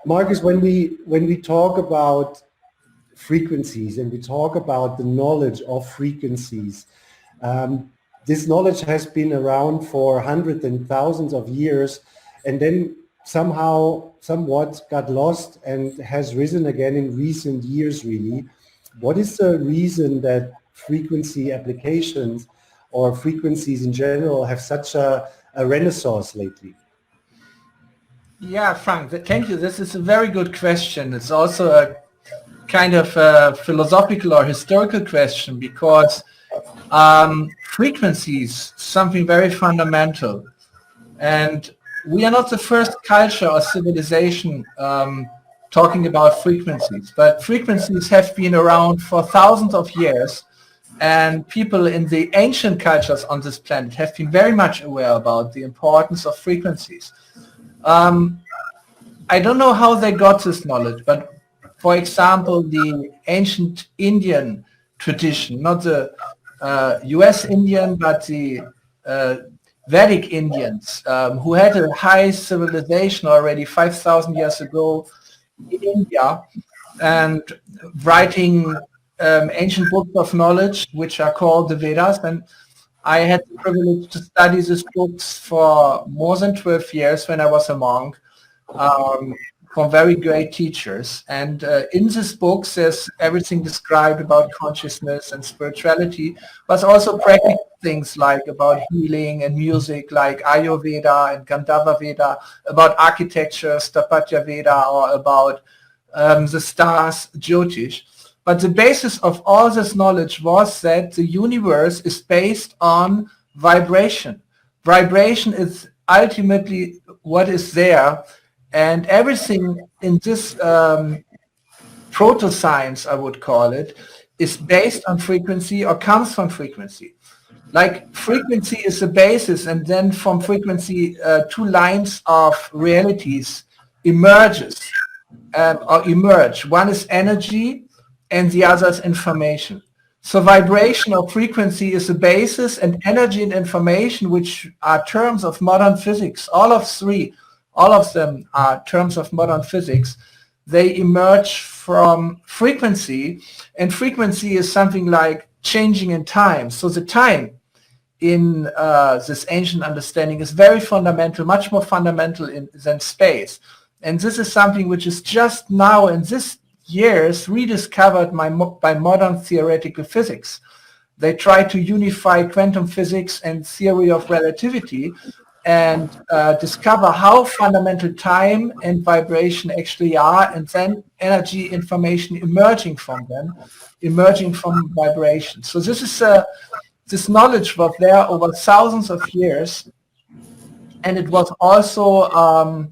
Marcus, when we talk about frequencies and we talk about the knowledge of frequencies, this knowledge has been around for hundreds and thousands of years, and then somewhat got lost and has risen again in recent years, really. What is the reason that frequency applications or frequencies in general have such a renaissance lately? Yeah, Frank, thank you. This is a very good question. It's also a kind of a philosophical or historical question, because frequencies, something very fundamental. And we are not the first culture or civilization talking about frequencies, but frequencies have been around for thousands of years, and people in the ancient cultures on this planet have been very much aware about the importance of frequencies. I don't know how they got this knowledge, but for example, the ancient Indian tradition, not the US Indian, but the Vedic Indians, who had a high civilization already 5,000 years ago in India, and writing ancient books of knowledge, which are called the Vedas. And I had the privilege to study these books for more than 12 years when I was a monk, from very great teachers. And in these books, there's everything described about consciousness and spirituality, but also practical things like about healing and music, like Ayurveda and Gandharva Veda, about architecture, Sthapatya Veda, or about the stars, Jyotish. But the basis of all this knowledge was that the universe is based on vibration. Vibration is ultimately what is there, and everything in this proto-science, I would call it, is based on frequency or comes from frequency. Like frequency is the basis, and then from frequency, two lines of realities emerges or emerge. One is energy and the other is information. So vibration or frequency is the basis, and energy and information, which are terms of modern physics, all of them are terms of modern physics, they emerge from frequency, and frequency is something like changing in time. So the time in this ancient understanding is very fundamental, much more fundamental than space. And this is something which is just now in this years rediscovered by modern theoretical physics. They try to unify quantum physics and theory of relativity and discover how fundamental time and vibration actually are, and then energy, information emerging from them, emerging from vibration. So this is this knowledge was there over thousands of years, and it was also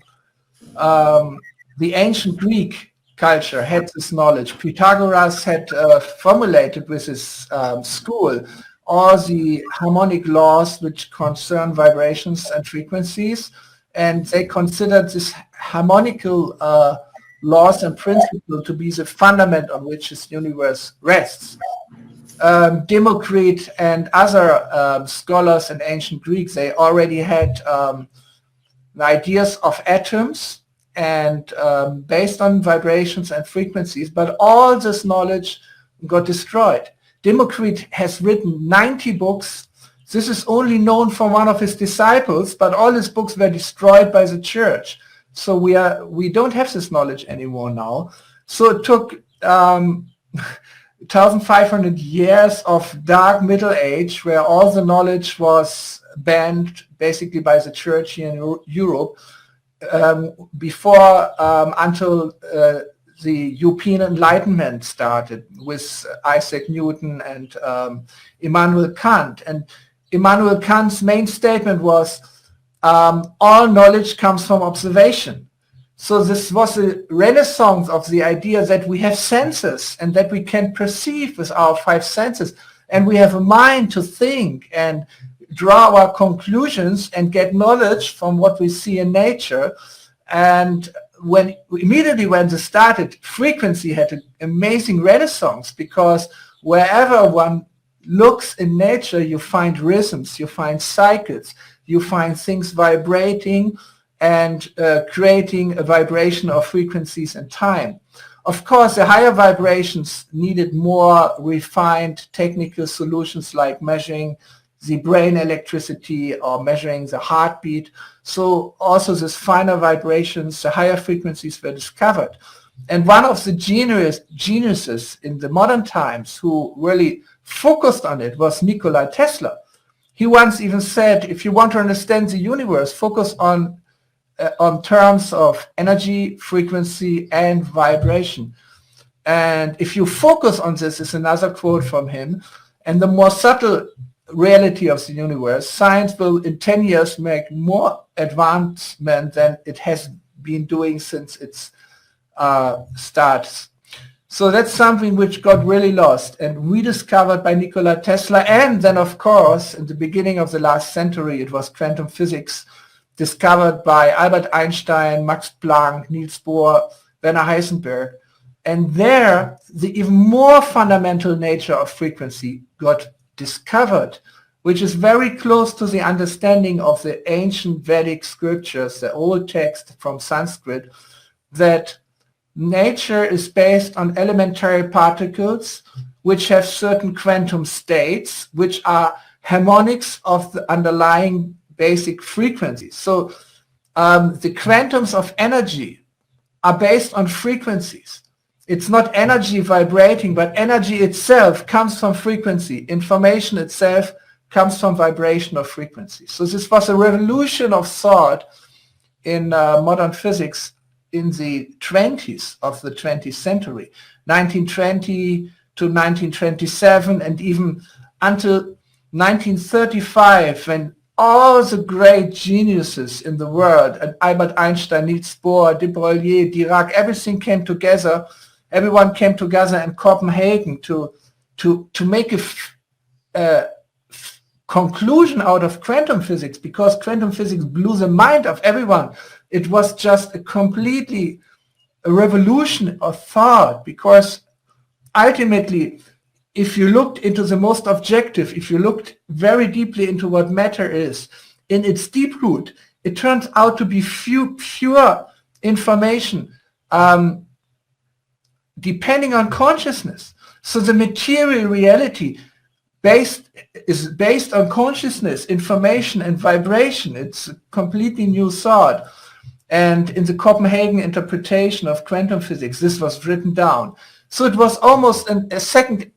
the ancient Greek culture had this knowledge. Pythagoras had formulated with his school all the harmonic laws which concern vibrations and frequencies, and they considered this harmonical laws and principle to be the fundament on which this universe rests. Democritus and other scholars in ancient Greek, they already had the ideas of atoms and based on vibrations and frequencies, but all this knowledge got destroyed. Democritus has written 90 books. This is only known from one of his disciples, but all his books were destroyed by the church. So we don't have this knowledge anymore now. So it took 1,500 years of dark Middle Age, where all the knowledge was banned basically by the church here in Europe, until the European Enlightenment started with Isaac Newton and Immanuel Kant. And Immanuel Kant's main statement was, all knowledge comes from observation. So this was a renaissance of the idea that we have senses and that we can perceive with our five senses, and we have a mind to think and draw our conclusions and get knowledge from what we see in nature. And immediately when this started, frequency had an amazing renaissance, because wherever one looks in nature, you find rhythms, you find cycles, you find things vibrating, and creating a vibration of frequencies and time. Of course, the higher vibrations needed more refined technical solutions like measuring the brain electricity or measuring the heartbeat. So also these finer vibrations, the higher frequencies were discovered. And one of the geniuses in the modern times who really focused on it was Nikola Tesla. He once even said, if you want to understand the universe, focus on terms of energy, frequency, and vibration. And if you focus on this, is another quote from him, and the more subtle reality of the universe, science will in 10 years make more advancement than it has been doing since its starts. So that's something which got really lost and rediscovered by Nikola Tesla. And then, of course, in the beginning of the last century, it was quantum physics, discovered by Albert Einstein, Max Planck, Niels Bohr, Werner Heisenberg. And there, the even more fundamental nature of frequency got discovered, which is very close to the understanding of the ancient Vedic scriptures, the old text from Sanskrit, that nature is based on elementary particles which have certain quantum states, which are harmonics of the underlying basic frequencies. So the quantums of energy are based on frequencies. It's not energy vibrating, but energy itself comes from frequency. Information itself comes from vibration of frequency. So this was a revolution of thought in modern physics in the 20s of the 20th century, 1920 to 1927, and even until 1935, when all the great geniuses in the world, Albert Einstein, Niels Bohr, de Broglie, Dirac, everything came together. Everyone came together in Copenhagen to make a conclusion out of quantum physics, because quantum physics blew the mind of everyone. It was just a revolution of thought, because ultimately, if you looked into the most objective, if you looked very deeply into what matter is, in its deep root, it turns out to be pure information depending on consciousness. So the material reality is based on consciousness, information, and vibration. It's a completely new thought. And in the Copenhagen interpretation of quantum physics, this was written down. So it was almost a second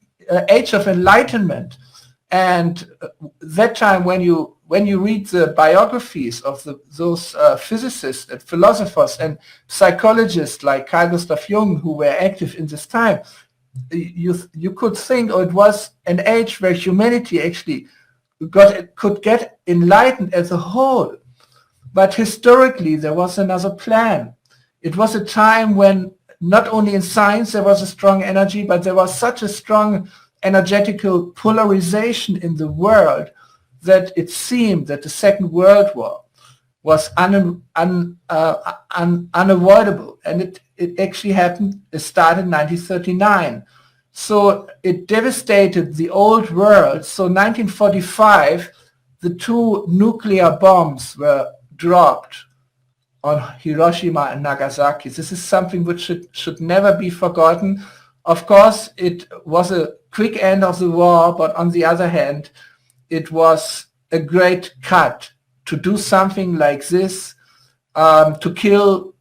age of enlightenment. And that time, when you read the biographies of those physicists and philosophers and psychologists like Carl Gustav Jung, who were active in this time, you could think, oh, it was an age where humanity actually could get enlightened as a whole. But historically, there was another plan. It was a time when not only in science there was a strong energy, but there was such a strong energetical polarization in the world that it seemed that the Second World War was unavoidable. And it actually happened. It started in 1939. So it devastated the old world. So 1945, the 2 nuclear bombs were dropped on Hiroshima and Nagasaki. This is something which should never be forgotten. Of course, it was a quick end of the war, but on the other hand, it was a great cut to do something like this, to kill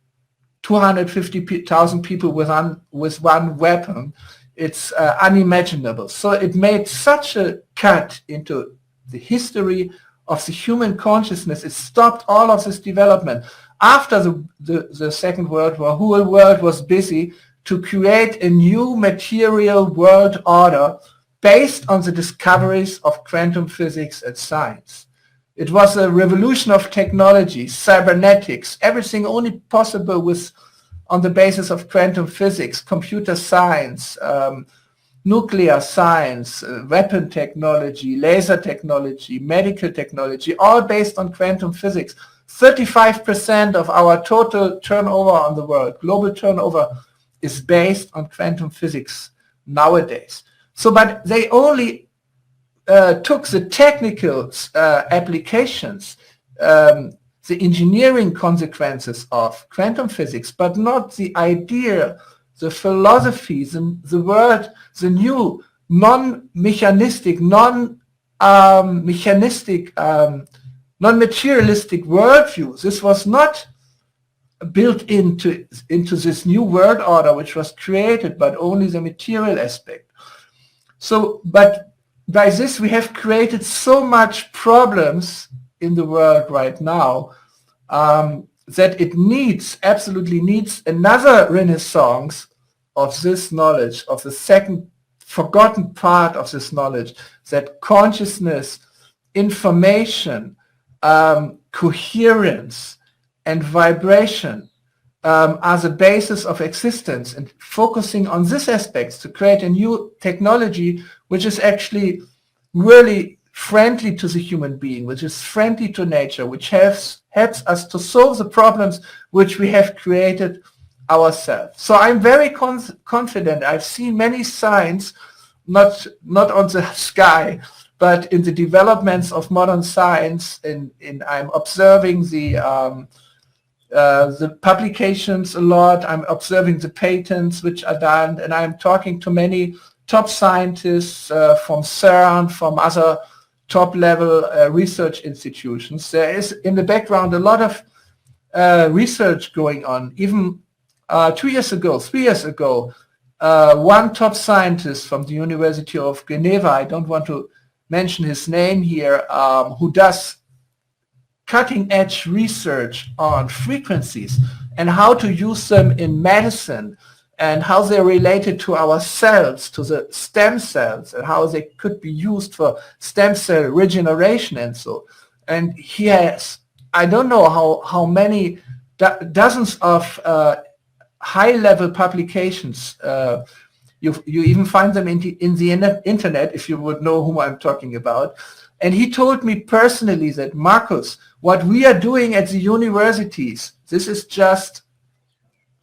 250,000 people with one weapon. It's unimaginable. So it made such a cut into the history of the human consciousness. It stopped all of this development. After the Second World War, the whole world was busy to create a new material world order based on the discoveries of quantum physics and science. It was a revolution of technology, cybernetics, everything only possible on the basis of quantum physics, computer science, nuclear science, weapon technology, laser technology, medical technology, all based on quantum physics. 35% of our total turnover on the world, global turnover, is based on quantum physics nowadays. So, but they only took the technical applications, the the engineering consequences of quantum physics, but not the idea, the philosophy, the word, the new non-mechanistic, non-materialistic worldview. This was not built into this new world order which was created, but only the material aspect. So, but by this we have created so much problems in the world right now that it absolutely needs another renaissance of this knowledge, of the second forgotten part of this knowledge, that consciousness, information, coherence, and vibration are the basis of existence, and focusing on these aspects to create a new technology which is actually really friendly to the human being, which is friendly to nature, which helps us to solve the problems which we have created ourselves. So I'm very confident. I've seen many signs, not on the sky, but in the developments of modern science, and I'm observing the publications a lot. I'm observing the patents which are done, and I'm talking to many top scientists from CERN, from other top-level research institutions. There is in the background a lot of research going on. Even 3 years ago, one top scientist from the University of Geneva, I don't want to mention his name here, who does cutting-edge research on frequencies and how to use them in medicine, and how they're related to our cells, to the stem cells, and how they could be used for stem cell regeneration and so. And he has, I don't know how many dozens of high-level publications. You even find them in the internet, if you would know whom I'm talking about. And he told me personally that, Markus, what we are doing at the universities, this is just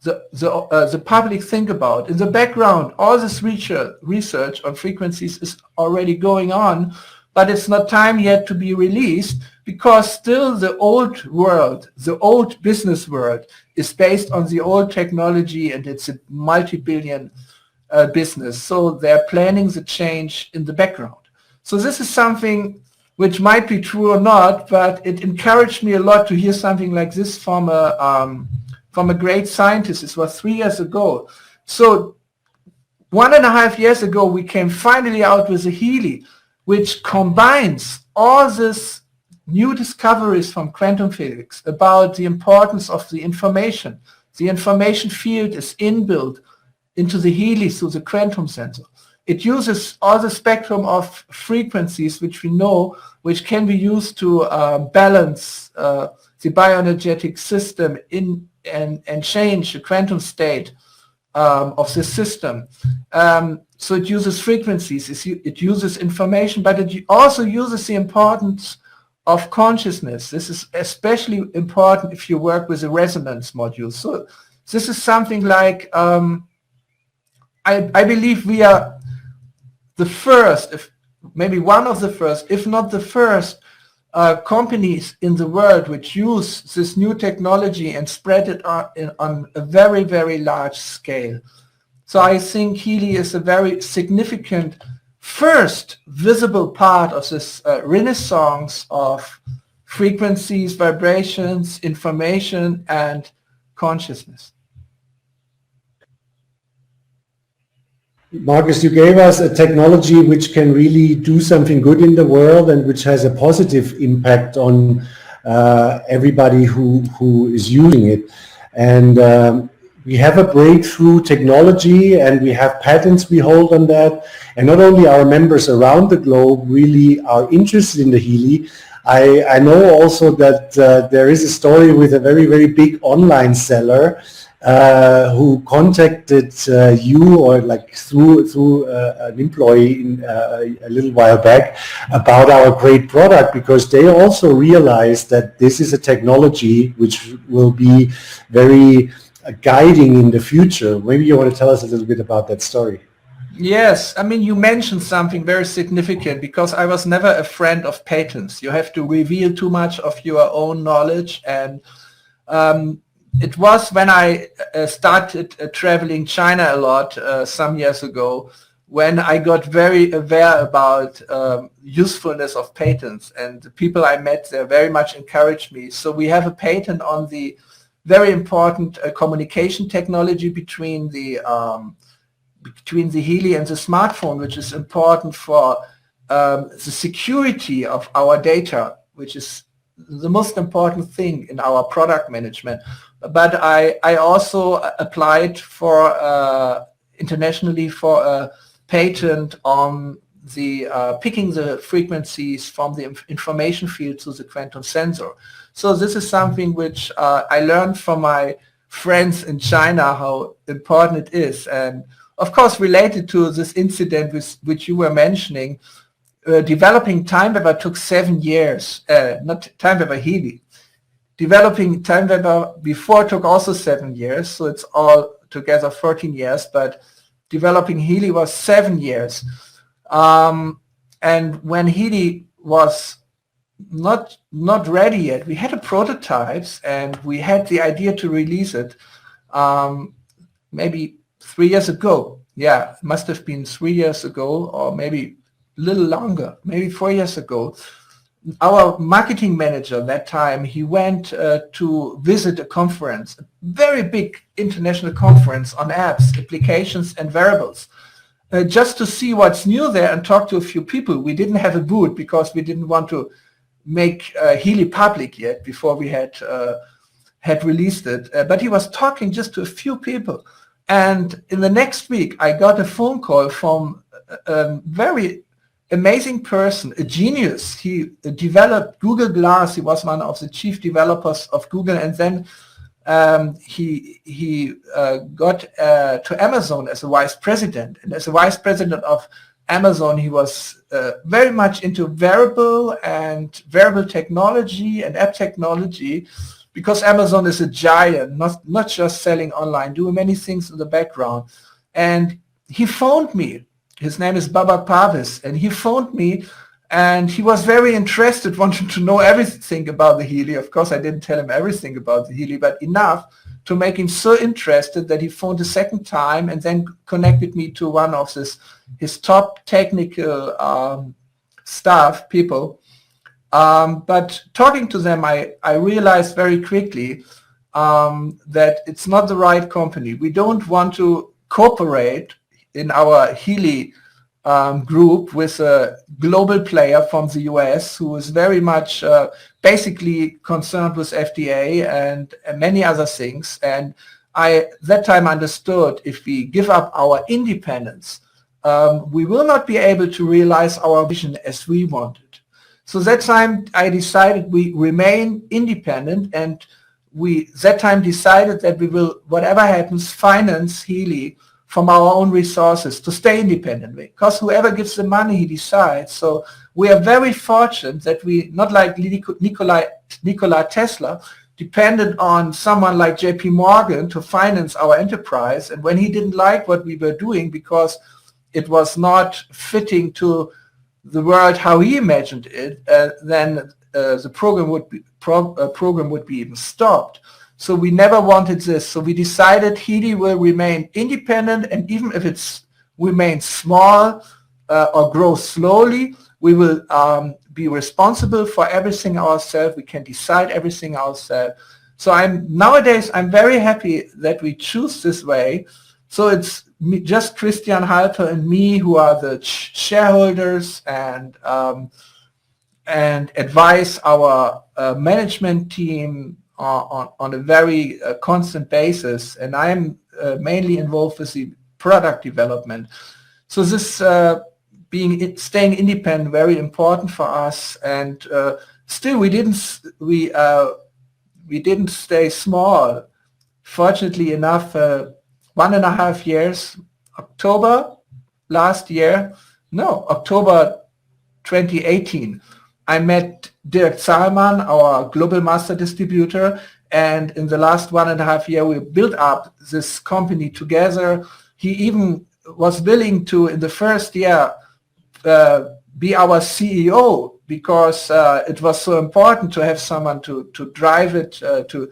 the public think about. In the background, all this research on frequencies is already going on, but it's not time yet to be released, because still the old world, the old business world, is based on the old technology, and it's a multi-billion business. So they're planning the change in the background. So this is something which might be true or not, but it encouraged me a lot to hear something like this from a great scientist. This was 3 years ago. So 1.5 years ago, we came finally out with a Healy, which combines all these new discoveries from quantum physics about the importance of the information. The information field is inbuilt into the Healy through the quantum sensor. It uses all the spectrum of frequencies which we know, which can be used to balance the bioenergetic system and change the quantum state of the system. So it uses frequencies, it uses information, but it also uses the importance of consciousness. This is especially important if you work with a resonance module. So this is something like, I believe we are the first, maybe one of the first, if not the first, companies in the world which use this new technology and spread it on a very, very large scale. So I think Healy is a very significant first visible part of this renaissance of frequencies, vibrations, information, and consciousness. Markus, you gave us a technology which can really do something good in the world and which has a positive impact on everybody who is using it. And we have a breakthrough technology, and we have patents we hold on that. And not only our members around the globe really are interested in the Healy, I know also that there is a story with a very, very big online seller who contacted you, or like through an employee a little while back, about our great product, because they also realized that this is a technology which will be very guiding in the future. Maybe you want to tell us a little bit about that story. Yes, I mean, you mentioned something very significant because I was never a friend of patents. You have to reveal too much of your own knowledge, and it was when I started traveling China a lot some years ago when I got very aware about usefulness of patents, and the people I met there very much encouraged me. So we have a patent on the very important communication technology between the Healy and the smartphone, which is important for the security of our data, which is the most important thing in our product management. But I also applied for internationally for a patent on the picking the frequencies from the information field to the quantum sensor. So this is something which I learned from my friends in China how important it is. And of course, related to this incident which you were mentioning, developing Time Waver took 7 years, not Time Waver Healy. Developing Time Waver before took also 7 years, so it's all together 14 years, but developing Healy was 7 years. And when Healy was not ready yet, we had a prototypes and we had the idea to release it maybe 3 years ago. Yeah, it must have been 3 years ago, or maybe a little longer, maybe 4 years ago. Our marketing manager that time, he went to visit a conference, a very big international conference on apps, applications and wearables, just to see what's new there and talk to a few people. We didn't have a booth because we didn't want to make Healy public yet before we had released it. But he was talking just to a few people. And in the next week, I got a phone call from a very amazing person, a genius. He developed Google Glass. He was one of the chief developers of Google. And then he got to Amazon as a vice president. And as a vice president of Amazon, he was very much into wearable technology and app technology, because Amazon is a giant, not just selling online, doing many things in the background. And he phoned me. His name is Babak Parvis, and he phoned me, and he was very interested, wanting to know everything about the Healy. Of course, I didn't tell him everything about the Healy, but enough to make him so interested that he phoned a second time and then connected me to one of his top technical staff people. But talking to them, I realized very quickly that it's not the right company. We don't want to cooperate in our Healy group with a global player from the US who is very much basically concerned with FDA and many other things. And I that time understood if we give up our independence, we will not be able to realize our vision as we want it. So that time I decided we remain independent, and we that time decided that we will, whatever happens, finance Healy from our own resources to stay independent, because whoever gives the money, he decides. So we are very fortunate that we, not like Nikola Tesla, depended on someone like JP Morgan to finance our enterprise. And when he didn't like what we were doing because it was not fitting to the world how he imagined it, then the program would be even stopped. So we never wanted this. So we decided Healy will remain independent, and even if it's remains small or grows slowly, we will be responsible for everything ourselves. We can decide everything ourselves. So nowadays I'm very happy that we choose this way. So it's just Christian Halper and me who are the shareholders and advise our management team on a very constant basis. And I'm mainly involved with the product development. So this staying independent, very important for us. And still, we didn't stay small. Fortunately enough, 1.5 years, October 2018, I met Dirk Zahlmann, our global master distributor, and in the last 1.5 years, we built up this company together. He even was willing to, in the first year, be our CEO, because it was so important to have someone to drive it, to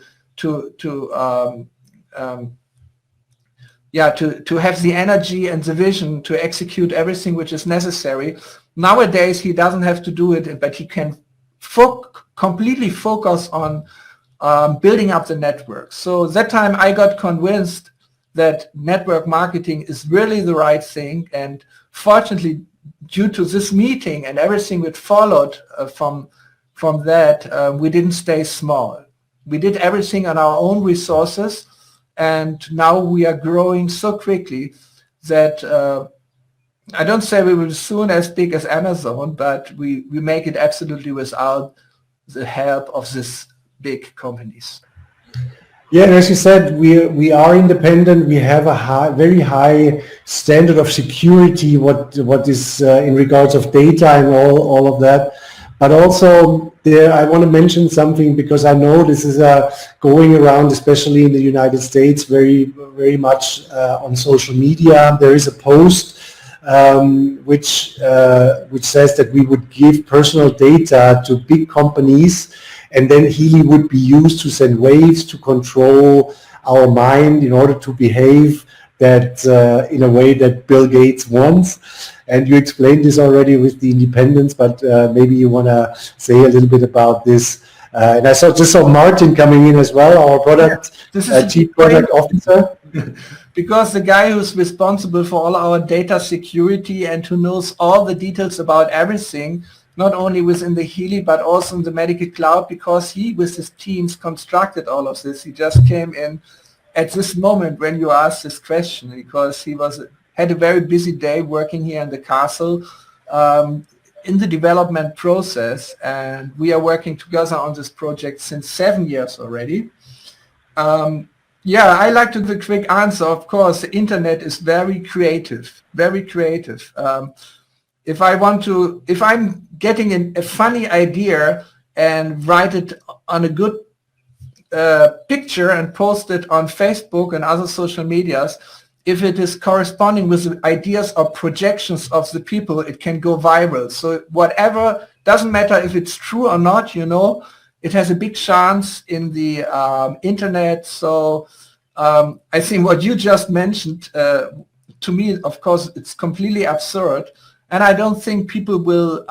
have the energy and the vision to execute everything which is necessary. Nowadays, he doesn't have to do it, but he can completely focus on building up the network. So that time I got convinced that network marketing is really the right thing. And fortunately, due to this meeting and everything that followed from that, we didn't stay small. We did everything on our own resources. And now we are growing so quickly that I don't say we will soon as big as Amazon, but we make it absolutely without the help of these big companies. Yeah, and as you said, we are independent. We have a very high standard of security. What is in regards of data and all of that. But also there, I want to mention something, because I know this is going around, especially in the United States, very much on social media. There is a post which says that we would give personal data to big companies, and then Healy would be used to send waves to control our mind in order to behave that in a way that Bill Gates wants. And you explained this already with the independence, but maybe you want to say a little bit about this. And I just saw Martin coming in as well, our chief product officer. Because the guy who's responsible for all our data security and who knows all the details about everything, not only within the Healy, but also in the medical cloud, because he, with his teams, constructed all of this. He just came in at this moment when you asked this question, because he had a very busy day working here in the castle in the development process, and we are working together on this project since 7 years already. I like to give a quick answer. Of course, the internet is very creative, very creative. If I'm getting a funny idea and write it on a good picture and post it on Facebook and other social medias, if it is corresponding with the ideas or projections of the people, it can go viral. So whatever, doesn't matter if it's true or not, it has a big chance in the internet. So I think what you just mentioned, to me, of course, it's completely absurd. And I don't think people will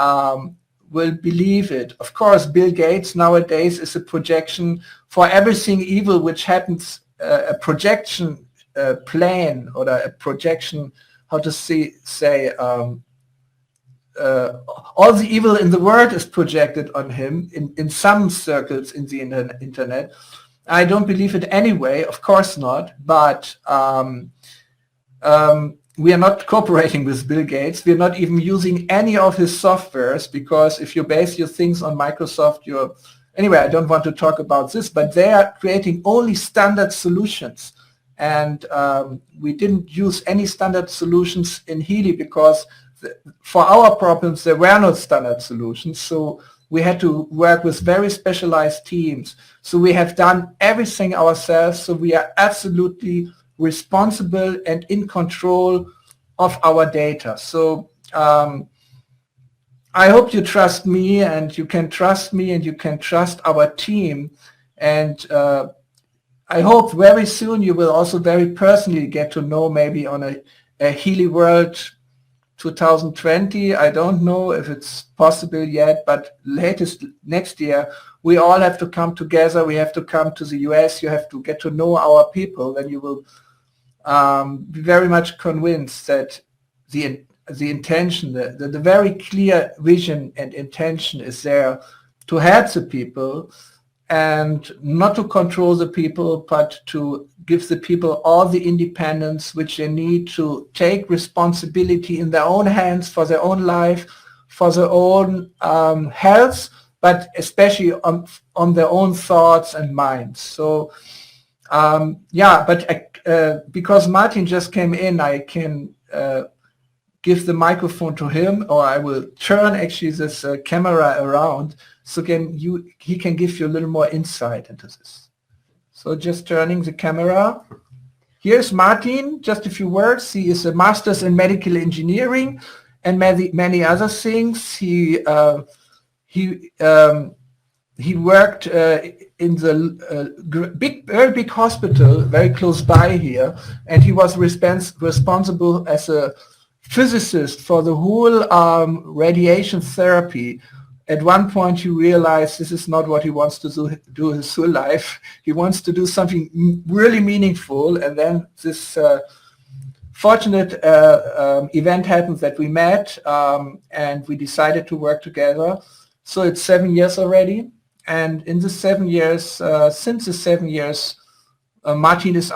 believe it. Of course, Bill Gates nowadays is a projection for everything evil which happens, a projection plan, or a projection, how to say all the evil in the world is projected on him in some circles in the internet. I don't believe it anyway, of course not, but we are not cooperating with Bill Gates. We're not even using any of his softwares, because if you base your things on Microsoft, anyway, I don't want to talk about this, but they are creating only standard solutions. And we didn't use any standard solutions in Healy, because for our problems, there were no standard solutions. So we had to work with very specialized teams. So we have done everything ourselves. So we are absolutely responsible and in control of our data. So I hope you trust me, and you can trust me, and you can trust our team. And I hope very soon you will also very personally get to know, maybe on a Healy World 2020. I don't know if it's possible yet, but latest next year, we all have to come together. We have to come to the US. You have to get to know our people, and you will be very much convinced that the intention, the very clear vision and intention is there to help the people, and not to control the people, but to give the people all the independence which they need to take responsibility in their own hands for their own life, for their own health, but especially on their own thoughts and minds. So because Martin just came in, I can give the microphone to him, or I will turn actually this camera around, so he can give you a little more insight into this. So just turning the camera. Here's Martin, just a few words. He is a master's in medical engineering and many other things. He worked in the very big hospital very close by here, and he was responsible as a physicist for the whole radiation therapy. At one point he realized this is not what he wants to do his whole life. He wants to do something really meaningful, and then this fortunate event happened that we met, and we decided to work together. So it's 7 years already, and in the 7 years, since the 7 years, Martin is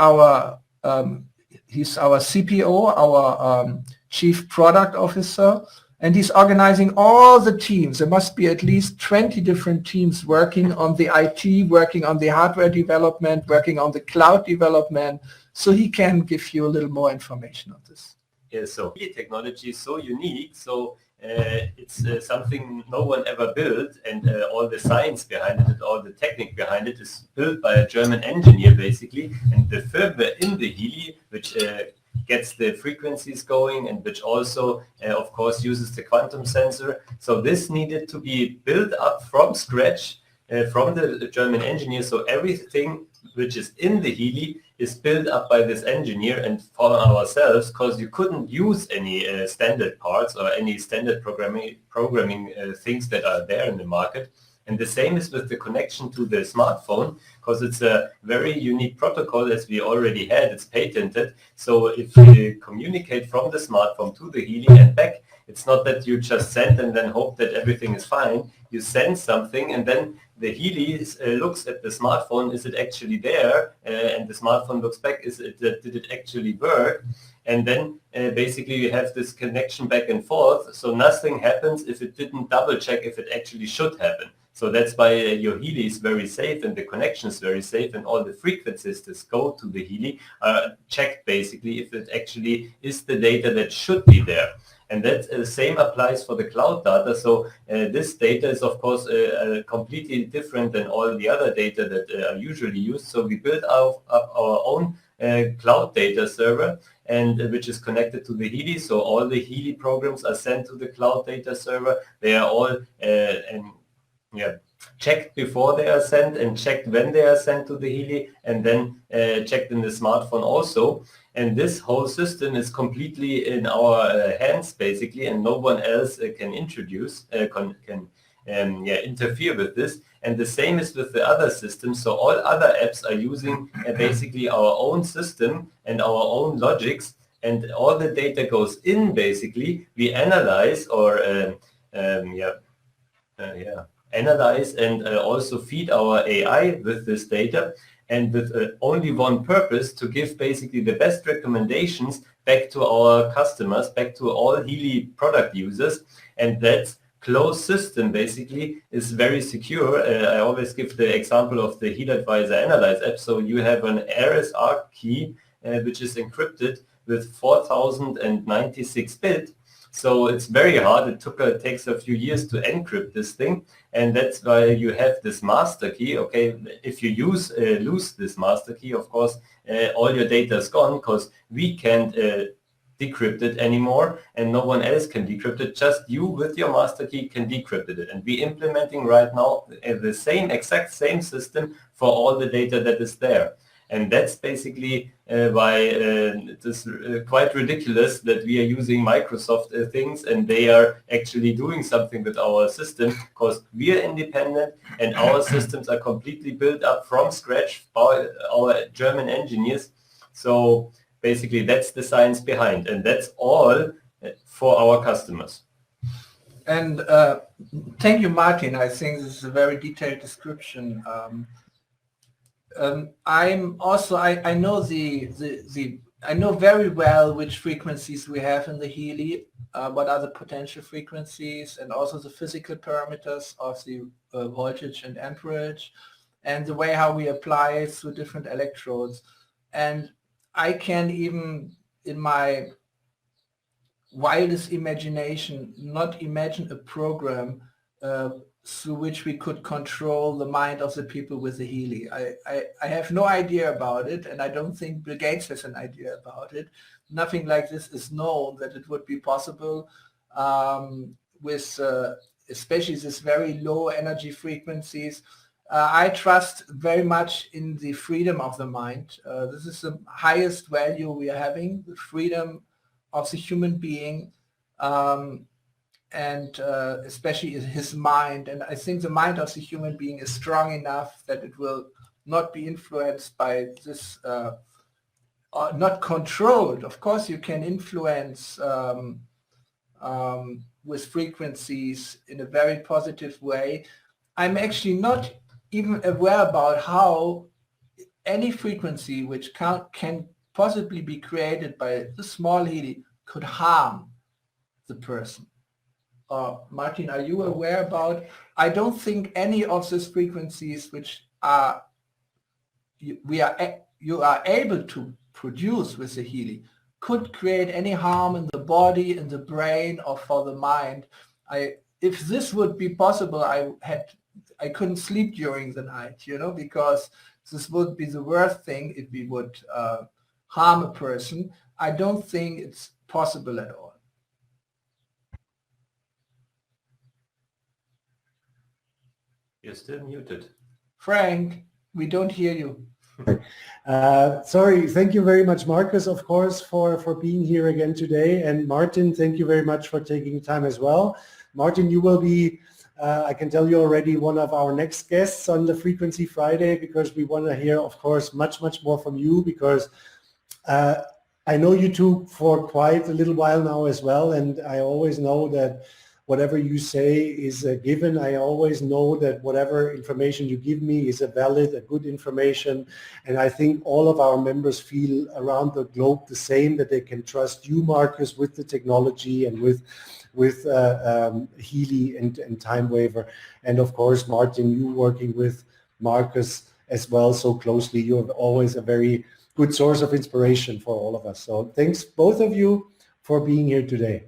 he's our CPO, our Chief Product Officer, and he's organizing all the teams. There must be at least 20 different teams working on the IT, working on the hardware development, working on the cloud development, so he can give you a little more information on this. Yeah, so Healy technology is so unique, so it's something no one ever built, and all the science behind it, all the technique behind it is built by a German engineer basically, and the firmware in the Healy, which gets the frequencies going and which also of course uses the quantum sensor. So this needed to be built up from scratch from the German engineer, so everything which is in the Healy is built up by this engineer and for ourselves, because you couldn't use any standard parts or any standard programming things that are there in the market. And the same is with the connection to the smartphone, because it's a very unique protocol, as we already had. It's patented. So if you communicate from the smartphone to the Healy and back, it's not that you just send and then hope that everything is fine. You send something and then the Healy looks at the smartphone, is it actually there? And the smartphone looks back, did it actually work? And then basically you have this connection back and forth, so nothing happens if it didn't double check if it actually should happen. So that's why your Healy is very safe and the connection is very safe, and all the frequencies that go to the Healy are checked basically if it actually is the data that should be there. And that same applies for the cloud data. So this data is of course completely different than all the other data that are usually used. So we built up our own cloud data server, and which is connected to the Healy. So all the Healy programs are sent to the cloud data server. They are all checked before they are sent and checked when they are sent to the Healy, and then checked in the smartphone also. And this whole system is completely in our hands basically, and no one else can interfere with this. And the same is with the other systems. So all other apps are using basically our own system and our own logics, and all the data goes in basically. We analyze or analyze and also feed our AI with this data, and with only one purpose, to give basically the best recommendations back to our customers, back to all Healy product users. And that closed system basically is very secure. I always give the example of the Heal Advisor Analyze app. So you have an RSA key which is encrypted with 4096 bit. So it's very hard. It takes a few years to encrypt this thing, and that's why you have this master key. Okay, if you lose this master key, of course, all your data is gone, because we can't decrypt it anymore, and no one else can decrypt it. Just you with your master key can decrypt it, and we're implementing right now the exact same system for all the data that is there. And that's basically why it is quite ridiculous that we are using Microsoft things and they are actually doing something with our system, because we are independent and our systems are completely built up from scratch by our German engineers. So basically that's the science behind, and that's all for our customers. And thank you, Martin. I think this is a very detailed description. I know I know very well which frequencies we have in the Healy, what are the potential frequencies, and also the physical parameters of the voltage and amperage, and the way how we apply it through different electrodes. And I can even, in my wildest imagination, not imagine a program through which we could control the mind of the people with the Healy. I have no idea about it, and I don't think Bill Gates has an idea about it. Nothing like this is known that it would be possible with especially these very low energy frequencies. I trust very much in the freedom of the mind. This is the highest value we are having, the freedom of the human being, and especially his mind. And I think the mind of the human being is strong enough that it will not be influenced by this, not controlled. Of course, you can influence with frequencies in a very positive way. I'm actually not even aware about how any frequency which can possibly be created by the small Healy could harm the person. Martin, are you aware about? I don't think any of these frequencies which are you are able to produce with the Healy could create any harm in the body, in the brain, or for the mind. If this would be possible, I couldn't sleep during the night, because this would be the worst thing if we would harm a person. I don't think it's possible at all. You're still muted. Frank, we don't hear you. Sorry, thank you very much, Marcus, of course, for being here again today. And Martin, thank you very much for taking time as well. Martin, you will be, I can tell you already, one of our next guests on the Frequency Friday, because we want to hear, of course, much more from you, because I know you two for quite a little while now as well, and I always know that whatever you say is a given. I always know that whatever information you give me is a good information. And I think all of our members feel around the globe the same, that they can trust you, Marcus, with the technology and with Healy and Time Waver. And of course, Martin, you working with Marcus as well so closely. You're always a very good source of inspiration for all of us. So thanks, both of you, for being here today.